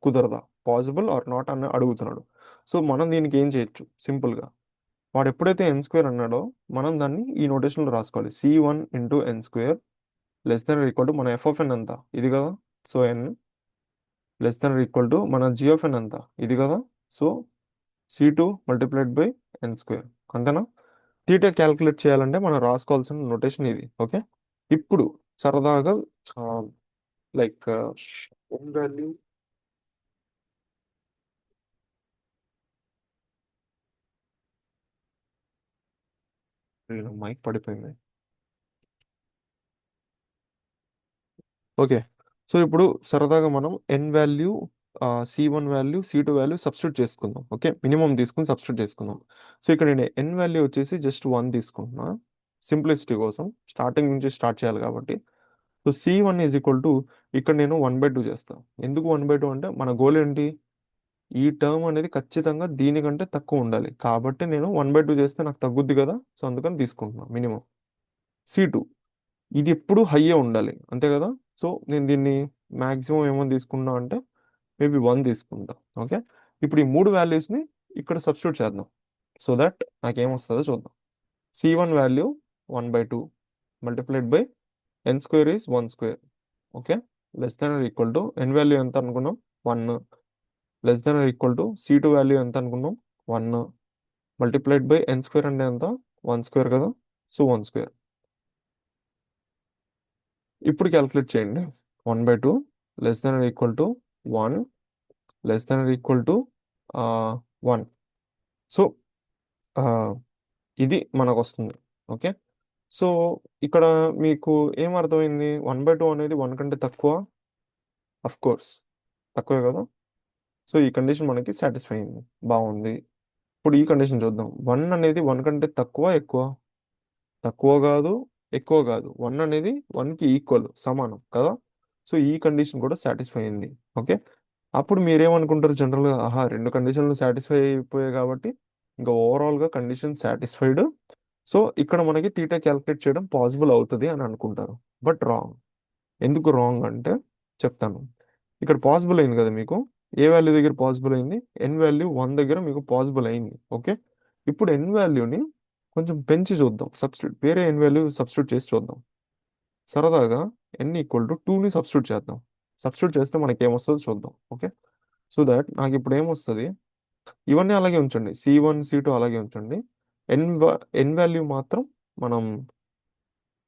కుదరదా, పాసిబుల్ ఆర్ నాట్ అని అడుగుతున్నాడు. సో మనం దీనికి ఏం చేయొచ్చు, సింపుల్గా వాడు ఎప్పుడైతే n² అన్నాడో మనం దాన్ని ఈ నోటేషన్లో రాసుకోవాలి. c1 × n² మన f(n) ఎంత, ఇది కదా, సో n మన g(n) ఎంత, ఇది కదా, సో c2 × n². అంతేనా. తీటా క్యాల్కులేట్ చేయాలంటే మనం రాసుకోవాల్సిన నోటేషన్ ఇది. ఓకే, ఇప్పుడు సరదాగా లైక్ ఎన్ వాల్యూ మైక్ పడిపోయింది. ఓకే, సో ఇప్పుడు సరదాగా మనం n value, c1 value, c2 value substitute చేసుకుందాం. ఓకే, మినిమం తీసుకుని సబ్స్టిట్యూట్ చేసుకుందాం. సో ఇక్కడ నేను ఎన్ వాల్యూ వచ్చేసి జస్ట్ 1 తీసుకుంటున్నా సింప్లిసిటీ కోసం, స్టార్టింగ్ నుంచి స్టార్ట్ చేయాలి కాబట్టి. సో c1 ఇక్కడ నేను 1/2 చేస్తాను. ఎందుకు 1/2 అంటే మన గోల్ ఏంటి, ఈ టర్మ్ అనేది ఖచ్చితంగా దీనికంటే తక్కువ ఉండాలి కాబట్టి నేను 1/2 చేస్తే నాకు తగ్గుద్ది కదా, సో అందుకని తీసుకుంటున్నాను మినిమం. c2 ఇది ఎప్పుడు హైయే ఉండాలి అంతే కదా, సో నేను దీన్ని మ్యాక్సిమం ఏమని తీసుకున్నా అంటే మేబీ 1 తీసుకుంటా. ఓకే, ఇప్పుడు ఈ మూడు వాల్యూస్ని ఇక్కడ సబ్స్టిట్యూట్ చేద్దాం సో దట్ నాకేమొస్తుందో చూద్దాం. c1 value 1/2 n² is 1². Okay, n value ఎంత అనుకున్నాం, 1 c2 వాల్యూ ఎంత అనుకున్నాం, 1 n² అంటే ఎంత, 1² కదా, సో 1². ఇప్పుడు క్యాల్కులేట్ చేయండి. 1/2 < 1 < 1. సో ఇది మనకు వస్తుంది. ఓకే. సో ఇక్కడ మీకు ఏం అర్థమైంది? 1/2 అనేది 1 కంటే తక్కువ. అఫ్ కోర్స్ తక్కువే కదా. సో ఈ కండిషన్ మనకి సాటిస్ఫై అయింది, బాగుంది. ఇప్పుడు ఈ కండిషన్ చూద్దాం. 1 అనేది 1 కంటే తక్కువ ఎక్కువ? తక్కువ కాదు, ఎక్కువ కాదు. 1 అనేది 1కి ఈక్వల్, సమానం కదా. సో ఈ కండిషన్ కూడా సాటిస్ఫై అయింది. ఓకే. అప్పుడు మీరేమనుకుంటారు జనరల్గా? ఆహా, రెండు కండిషన్లు సాటిస్ఫై అయిపోయాయి కాబట్టి ఇంకా ఓవరాల్గా కండిషన్ సాటిస్ఫైడ్. సో ఇక్కడ మనకి తీటా క్యాలిక్యులేట్ చేయడం పాసిబుల్ అవుతుంది అని అనుకుంటారు. But wrong. ఎందుకు రాంగ్ అంటే చెప్తాను. ఇక్కడ పాసిబుల్ అయింది కదా మీకు. ఏ వాల్యూ దగ్గర పాసిబుల్ అయింది? ఎన్ వాల్యూ 1 దగ్గర మీకు పాసిబుల్ అయింది. ఓకే. ఇప్పుడు ఎన్ వాల్యూని కొంచెం పెంచి చూద్దాం. వేరే ఎన్ వాల్యూ సబ్స్టిట్యూట్ చేసి చూద్దాం. సరదాగా ఎన్ ఈక్వల్ టు 2ని సబ్స్టిట్యూట్ చేద్దాం. సబ్స్టిట్యూట్ చేస్తే మనకి ఏమొస్తుందో చూద్దాం. ఓకే. సో దట్ నాకు ఇప్పుడు ఏమొస్తుంది? ఇవన్నీ అలాగే ఉంచండి, C1 C2 అలాగే ఉంచండి. ఎన్ ఎన్ వాల్యూ మాత్రం మనం,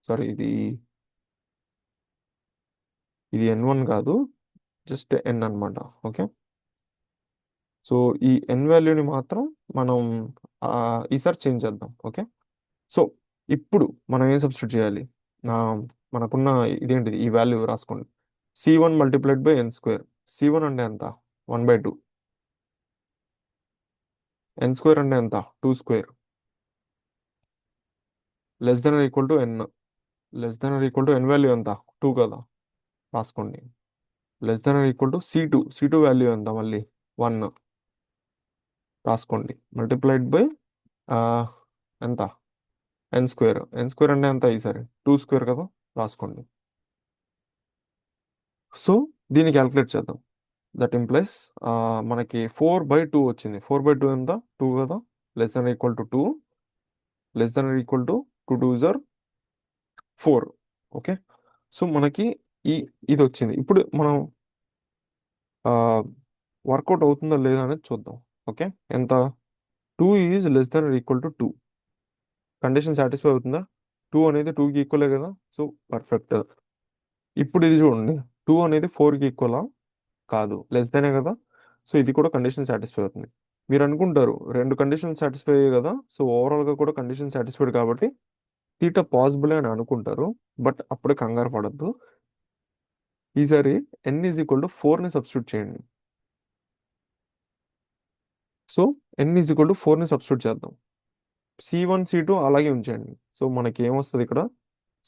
సారీ, ఇది N1 కాదు, జస్ట్ ఎన్ అన్నమాట. ఓకే. సో ఈ ఎన్ వాల్యూని మాత్రం మనం ఈసారి చేంజ్ చేద్దాం. ఓకే. సో ఇప్పుడు మనం ఏం సబ్స్టిట్యూట్ చేయాలి? నా మనకున్న ఇదేంటిది, ఈ వాల్యూ రాసుకోండి. C1 × N². C1 అంటే ఎంత? 1/2. N² అంటే ఎంత? 2². Less than equal to N. Less than equal to N value ఎంత? 2 కదా, రాసుకోండి. Less than equal to C2 value ఎంత? మళ్ళీ 1, రాసుకోండి. మల్టిప్లైడ్ బై ఎంత? N². N² అంటే ఎంత ఈసారి? 2² కదా, రాసుకోండి. సో దీన్ని క్యాలిక్యులేట్ చేద్దాం. దట్ ఇంప్లైస్ మనకి 4/2 వచ్చింది. 4/2 ఎంత? 2 కదా. Less than equal to 2. Less than equal to 2 2 జర్ 4. Okay. So మనకి ఈ ఇది వచ్చింది. ఇప్పుడు మనం వర్కౌట్ అవుతుందా లేదా అనేది చూద్దాం. ఓకే. ఎంత? 2 is less than equal to 2. Condition satisfy అవుతుందా? 2 అనేది 2కి ఈక్వలే కదా. So perfect. ఇప్పుడు ఇది చూడండి. 2 అనేది 4కి ఈక్వలా? కాదు, లెస్ దెనే కదా. సో ఇది కూడా కండిషన్ సాటిస్ఫై అవుతుంది. మీరు అనుకుంటారు రెండు కండిషన్ సాటిస్ఫై అయ్యాయి కదా, సో ఓవరాల్గా కూడా కండిషన్ సాటిస్ఫైడ్ కాబట్టి తీటా పాసిబుల్ అని అనుకుంటారు. బట్ అప్పుడే కంగారు పడద్దు. ఈసారి n = 4ని సబ్స్టిట్యూట్ చేయండి. సో n = 4ని సబ్స్టిట్యూట్ చేద్దాం. C1 C2 అలాగే ఉంచండి. సో మనకి ఏమొస్తుంది ఇక్కడ?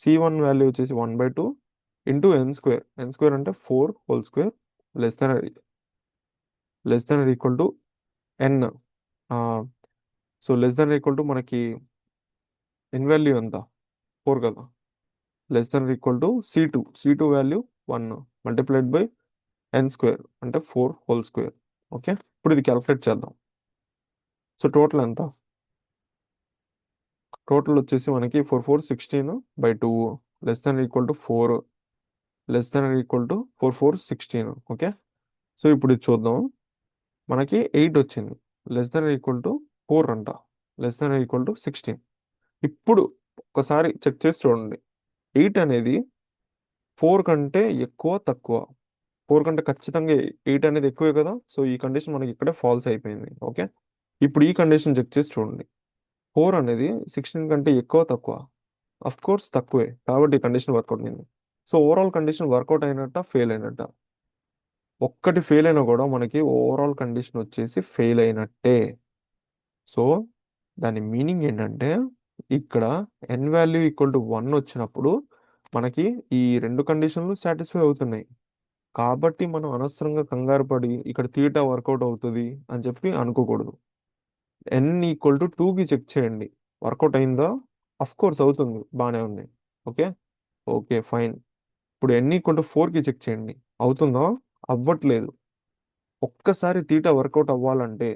C1 వాల్యూ వచ్చేసి 1/2 ఇంటూ N². N² అంటే 4² less than equal to n. So less than equal to మనకి ఎన్ వాల్యూ ఎంత? 4 కదా. Less than equal to C2 value 1 multiplied by N² అంటే 4². ఓకే. ఇప్పుడు ఇది క్యాలిక్యులేట్ చేద్దాం. సో టోటల్ ఎంత? టోటల్ వచ్చేసి మనకి 4 4 16/2 less than equal to 4 less than equal to 4 4 16. Okay. So ఇప్పుడు ఇది చూద్దాం. మనకి 8 వచ్చింది. లెస్ దెన్ ఈక్వల్ టు 4 అంట. Less than equal to 16. ఇప్పుడు ఒకసారి చెక్ చేసి చూడండి. 8 అనేది 4 కంటే ఎక్కువ తక్కువ? 4 కంటే ఖచ్చితంగా 8 అనేది ఎక్కువే కదా. సో ఈ కండిషన్ మనకి ఇక్కడే ఫాల్స్ అయిపోయింది. ఓకే. ఇప్పుడు ఈ కండిషన్ చెక్ చేసి చూడండి. 4 అనేది 16 కంటే ఎక్కువ తక్కువ? అఫ్ కోర్స్ తక్కువే, కాబట్టి ఈ కండిషన్ వర్కౌట్ అయింది. సో ఓవరాల్ కండిషన్ వర్కౌట్ అయినట్ట, ఫెయిల్ అయినట్ట? ఒక్కటి ఫెయిల్ అయినా కూడా మనకి ఓవరాల్ కండిషన్ వచ్చేసి ఫెయిల్ అయినట్టే. సో దాని మీనింగ్ ఏంటంటే ఇక్కడ ఎన్ వాల్యూ ఈక్వల్ టు 1 వచ్చినప్పుడు మనకి ఈ రెండు కండిషన్లు సాటిస్ఫై అవుతున్నాయి. కాబట్టి మనం అనవసరంగా కంగారు పడి ఇక్కడ తీటా వర్కౌట్ అవుతుంది అని చెప్పి అనుకోకూడదు. n = 2కి చెక్ చేయండి. వర్కౌట్ అయిందా? అఫ్ కోర్స్ అవుతుంది, బాగానే ఉంది. ఓకే. Okay, fine. ఇప్పుడు n = 4కి చెక్ చేయండి. అవుతుందా? అవ్వట్లేదు. ఒక్కసారి తీటా వర్కౌట్ అవ్వాలంటే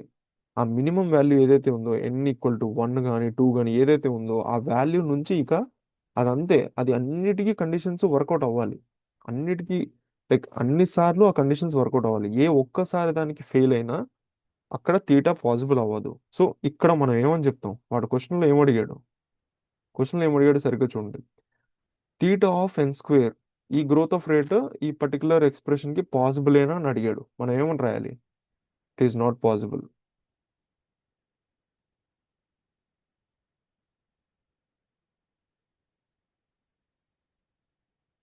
ఆ మినిమం వాల్యూ ఏదైతే ఉందో n = 1 కానీ 2 కానీ ఏదైతే ఉందో ఆ వాల్యూ నుంచి ఇక అదంతే, అది అన్నిటికీ కండిషన్స్ వర్కౌట్ అవ్వాలి. అన్నిటికీ, లైక్ అన్నిసార్లు ఆ కండిషన్స్ వర్కౌట్ అవ్వాలి. ఏ ఒక్కసారి దానికి ఫెయిల్ అయినా అక్కడ తీటా పాసిబుల్ అవ్వదు. సో ఇక్కడ మనం ఏమని చెప్తాం? వాడు క్వశ్చన్లో ఏమడిగాడు సరిగ్గా చూడండి. తీటా ఆఫ్ N² ఈ గ్రోత్ ఆఫ్ రేట్ ఈ పర్టికులర్ ఎక్స్ప్రెషన్ కి పాసిబుల్ ఏనా అని అడిగాడు. మనం ఏమని రాయాలి? It is not possible.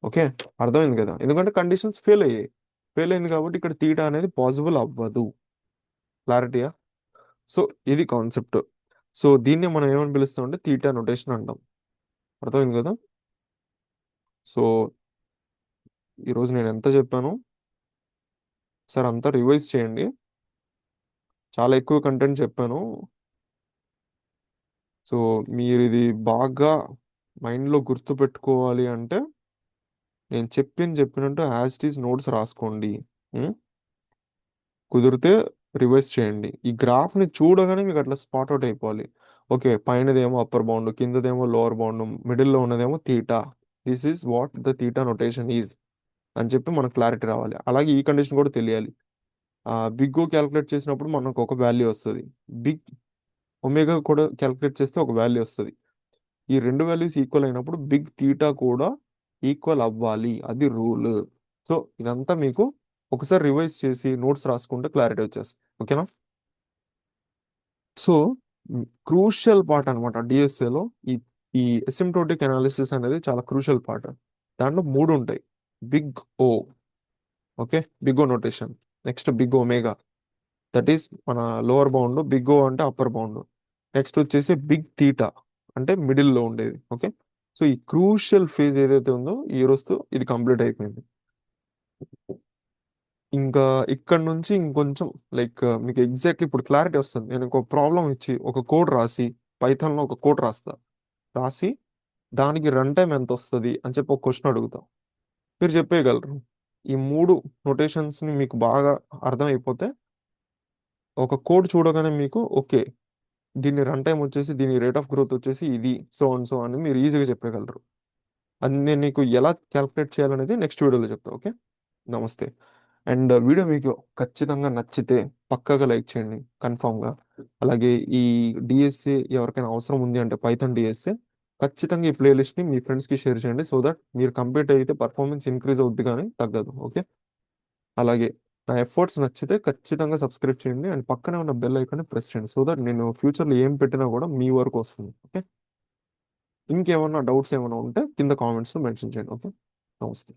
Okay, అర్థమైంది కదా, ఎందుకంటే కండిషన్స్ ఫెయిల్ అయ్యాయి. ఫెయిల్ అయింది కాబట్టి ఇక్కడ తీటా అనేది పాసిబుల్ అవ్వదు. క్లారిటీయా? సో ఇది కాన్సెప్ట్. సో దీన్ని మనం ఏమని పిలుస్తాం అంటే తీటా నొటేషన్ అంటాం. అర్థమైంది కదా? సో ఈరోజు నేను ఎంత చెప్పాను సార్ అంతా రివైజ్ చేయండి. చాలా ఎక్కువ కంటెంట్ చెప్పాను. సో మీరు ఇది బాగా మైండ్లో గుర్తు పెట్టుకోవాలి అంటే నేను చెప్పినట్టు యాజ్ ఇట్ ఈస్ నోట్స్ రాసుకోండి. ఉం? కుదిరితే రివైజ్ చేయండి. ఈ గ్రాఫ్ని చూడగానే మీకు అట్లా స్పాట్ అవుట్ అయిపోవాలి. ఓకే, పైనదేమో అప్పర్ బౌండ్, కిందదేమో లోవర్ బౌండ్, మిడిల్లో ఉన్నదేమో theta. This is what the theta notation is అని చెప్పి మనకు క్లారిటీ రావాలి. అలాగే ఈ కండిషన్ కూడా తెలియాలి. బిగ్ ఓ క్యాలిక్యులేట్ చేసినప్పుడు మనకు ఒక వాల్యూ వస్తుంది. బిగ్ ఒమేగా కూడా క్యాలిక్యులేట్ చేస్తే ఒక వాల్యూ వస్తుంది. ఈ రెండు వాల్యూస్ ఈక్వల్ అయినప్పుడు బిగ్ తీటా కూడా ఈక్వల్ అవ్వాలి, అది రూల్. సో ఇదంతా మీకు ఒకసారి రివైజ్ చేసి నోట్స్ రాసుకుంటే క్లారిటీ వచ్చేస్తుంది. ఓకేనా? సో క్రూషియల్ పార్ట్ అనమాట డిఎస్ఏలో. ఈ ఈ ఎసిమ్టోటిక్ అనాలిసిస్ అనేది చాలా క్రూషియల్ పార్ట్. దాంట్లో మూడు ఉంటాయి. Big O, okay, big O notation. Next big omega, that is మన లోవర్ బౌండ్. బిగ్ ఓ అంటే అప్పర్ బౌండ్. నెక్స్ట్ వచ్చేసి బిగ్ తీటా అంటే మిడిల్లో ఉండేది. ఓకే, సో ఈ క్రూషియల్ ఫేజ్ ఏదైతే ఉందో ఈ రోజుతో ఇది కంప్లీట్ అయిపోయింది. ఇంకా ఇక్కడ నుంచి ఇంకొంచెం లైక్ మీకు ఎగ్జాక్ట్లీ ఇప్పుడు క్లారిటీ వస్తుంది. నేను ఒక ప్రాబ్లం ఇచ్చి ఒక కోడ్ రాసి, పైథాన్లో ఒక కోడ్ రాసి దానికి రన్ టైం ఎంత వస్తుంది అని చెప్పి ఒక క్వశ్చన్ అడుగుతాం, మీరు చెప్పేయగలరు. ఈ మూడు నొటేషన్స్ని మీకు బాగా అర్థమైపోతే ఒక కోడ్ చూడగానే మీకు ఓకే, దీని రన్ టైం వచ్చేసి, దీని రేట్ ఆఫ్ గ్రోత్ వచ్చేసి ఇది, సో అండ్ సో అని మీరు ఈజీగా చెప్పగలరు. అది నేను నీకు ఎలా క్యాల్కులేట్ చేయాలనేది నెక్స్ట్ వీడియోలో చెప్తా. ఓకే, నమస్తే. అండ్ వీడియో మీకు ఖచ్చితంగా నచ్చితే పక్కాగా లైక్ చేయండి కన్ఫామ్గా. అలాగే ఈ డిఎస్ఏ ఎవరికైనా అవసరం ఉంది అంటే పైథాన్ డిఎస్ఏ, ఖచ్చితంగా ఈ ప్లేలిస్ట్ని మీ ఫ్రెండ్స్కి షేర్ చేయండి. సో దట్ మీరు కంప్లీట్ అయితే పర్ఫార్మెన్స్ ఇంక్రీజ్ అవుద్ది కానీ తగ్గదు. ఓకే, అలాగే నా ఎఫర్ట్స్ నచ్చితే ఖచ్చితంగా సబ్స్క్రైబ్ చేయండి అండ్ పక్కనే ఉన్న బెల్ ఐకాన్ని ప్రెస్ చేయండి. సో దట్ నేను ఫ్యూచర్లో ఏం పెట్టినా కూడా మీ వరకు వస్తుంది. ఓకే, ఇంకేమన్నా డౌట్స్ ఏమైనా ఉంటే కింద కామెంట్స్లో మెన్షన్ చేయండి. ఓకే, నమస్తే.